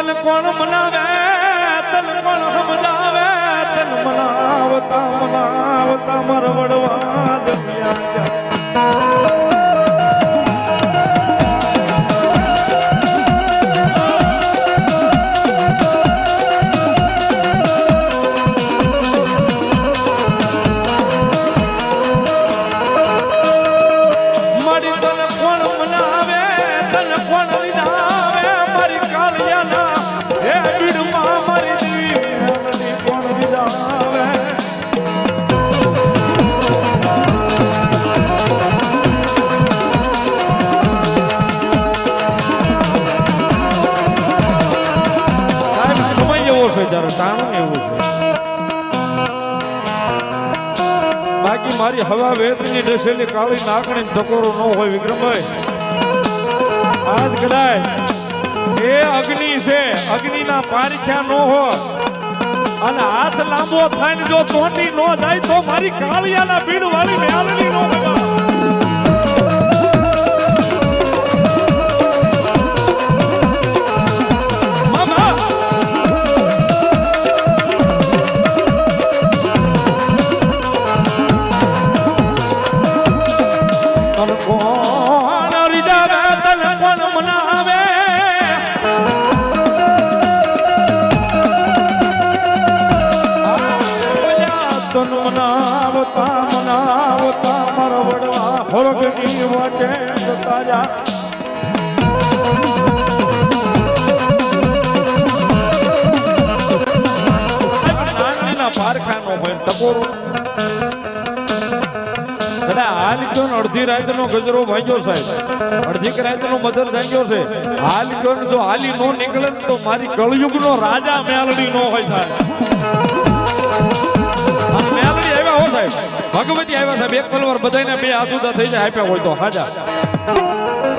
તન કોણ મનાવે તન કોણ સમજાવે તન મનાવતા મનાવતા મરવડવા દુનિયા બાકી મારી હવા વેતની ડસેલી કાળી નાકણી ધકોરો ન હોય વિક્રમભાઈ આજ કદાચ એ અગ્નિ છે અગ્નિના પારીખ્યા ન હોય અને હાથ લાંબો થાય ને જો તોંડી ન જાય તો મારી કાળિયાના ભીડ વાળી મેળવી ન હોય મનાવતા મરવડવા હોરગની વાટે તાજા નાનીના પારખાનો હોય ટકોરો હાલ કયો ને અડધી રાતનો ગજરો ભાગ્યો સાહેબ અડધી રાતનો મધર ભાગ્યો છે હાલ કયો ને જો હાલી નો નીકળે તો મારી કળયુગનો રાજા મેલડી નો હોય સાહેબ ભગવતી આવ્યા સાહેબ એક પલવાર બધાને બે આધુદા થઈ જાય આપ્યા હોય તો હાજા